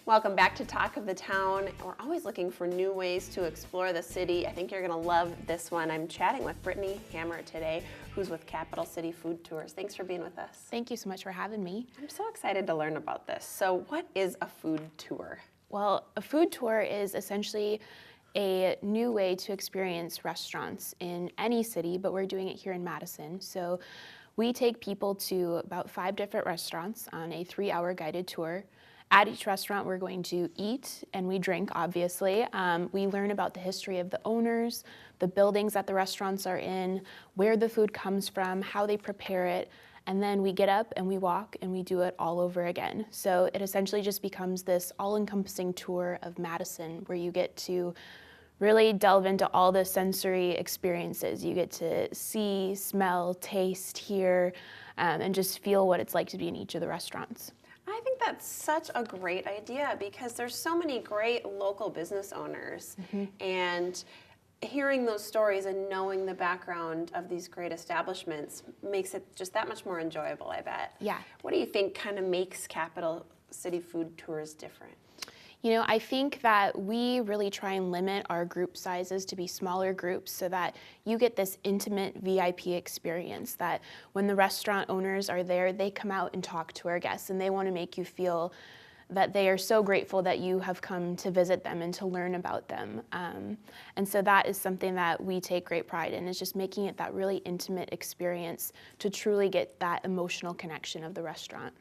Welcome back to Talk of the Town. We're always looking for new ways to explore the city. I think you're going to love this one. I'm chatting with Brittany Hammer today, who's with Capital City Food Tours. Thanks for being with us. Thank you so much for having me. I'm so excited to learn about this. So what is a food tour? Well, a food tour is essentially a new way to experience restaurants in any city, but we're doing it here in Madison. So we take people to about 5 different restaurants on a 3-hour guided tour. At each restaurant, we're going to eat and we drink, obviously. We learn about the history of the owners, the buildings that the restaurants are in, where the food comes from, how they prepare it, and then we get up and we walk and we do it all over again. So it essentially just becomes this all-encompassing tour of Madison where you get to really delve into all the sensory experiences. You get to see, smell, taste, hear, and just feel what it's like to be in each of the restaurants. I think that's such a great idea because there's so many great local business owners, and hearing those stories and knowing the background of these great establishments makes it just that much more enjoyable, I bet. Yeah. What do you think kind of makes Capital City Food Tours different? You know, I think that we really try and limit our group sizes to be smaller groups so that you get this intimate VIP experience, that when the restaurant owners are there, they come out and talk to our guests and they want to make you feel that they are so grateful that you have come to visit them and to learn about them. And so that is something that we take great pride in, is just making it that really intimate experience to truly get that emotional connection of the restaurant.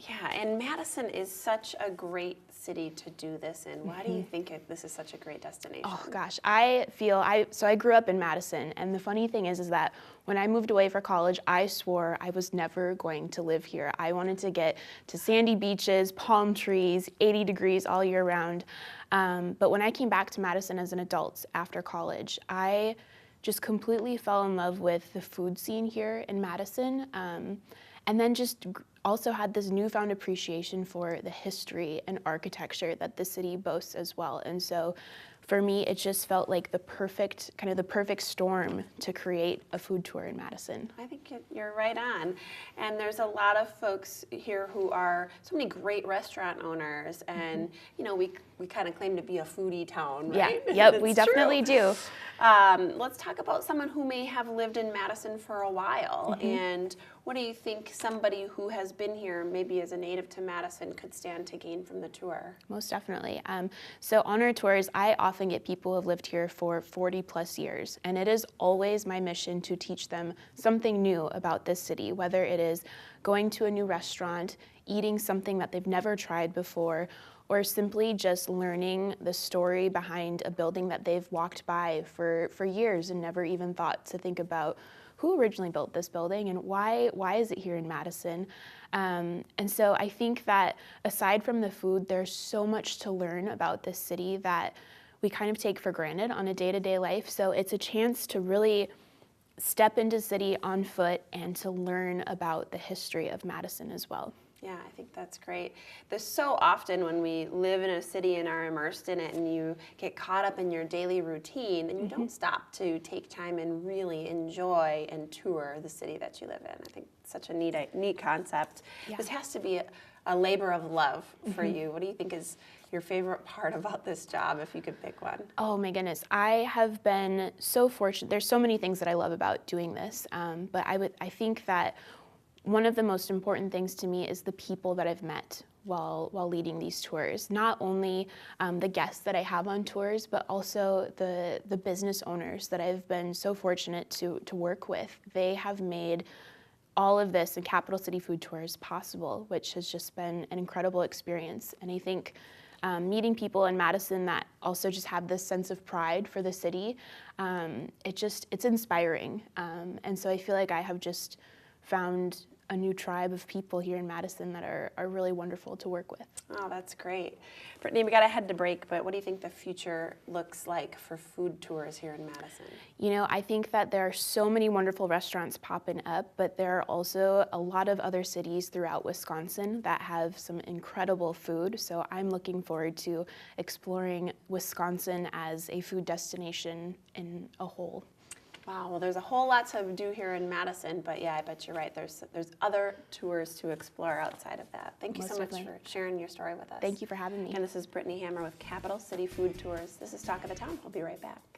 Yeah, and Madison is such a great city to do this in. Why do you think this is such a great destination? Oh gosh, I grew up in Madison, and the funny thing is that when I moved away for college, I swore I was never going to live here. I wanted to get to sandy beaches, palm trees, 80 degrees all year round. But when I came back to Madison as an adult after college, I just completely fell in love with the food scene here in Madison. And then just also had this newfound appreciation for the history and architecture that the city boasts as well. And so for me, it just felt like the perfect storm to create a food tour in Madison. I think you're right on. And there's a lot of folks here who are so many great restaurant owners, and you know, we kind of claim to be a foodie town, right? Yeah, yep, we definitely do. Let's talk about someone who may have lived in Madison for a while, and what do you think somebody who has been here, maybe as a native to Madison, could stand to gain from the tour? Most definitely. So on our tours, I often get people who have lived here for 40 plus years, and it is always my mission to teach them something new about this city, whether it is going to a new restaurant, eating something that they've never tried before, or simply just learning the story behind a building that they've walked by for years and never even thought to think about who originally built this building and why is it here in Madison. And so I think that aside from the food, there's so much to learn about this city that we kind of take for granted on a day-to-day life. So it's a chance to really step into the city on foot and to learn about the history of Madison as well. Yeah, I think that's great. There's so often when we live in a city and are immersed in it and you get caught up in your daily routine and you don't stop to take time and really enjoy and tour the city that you live in. I think it's such a neat concept. Yeah. This has to be a labor of love for you. What do you think is your favorite part about this job, if you could pick one? Oh my goodness, I have been so fortunate. There's so many things that I love about doing this, but I think that one of the most important things to me is the people that I've met while leading these tours. Not only the guests that I have on tours, but also the business owners that I've been so fortunate to work with. They have made all of this in Capital City Food Tours possible, which has just been an incredible experience. And I think meeting people in Madison that also just have this sense of pride for the city, it's inspiring. And so I feel like I have just found a new tribe of people here in Madison that are really wonderful to work with. Oh, that's great. Brittany, we got to head to break, but what do you think the future looks like for food tours here in Madison? You know, I think that there are so many wonderful restaurants popping up, but there are also a lot of other cities throughout Wisconsin that have some incredible food. So I'm looking forward to exploring Wisconsin as a food destination in a whole. Wow, well, there's a whole lot to do here in Madison, but yeah, I bet you're right. There's other tours to explore outside of that. Thank you Most so much definitely. for sharing your story with us. Thank you for having me. And this is Brittany Hammer with Capital City Food Tours. This is Talk of the Town. We'll be right back.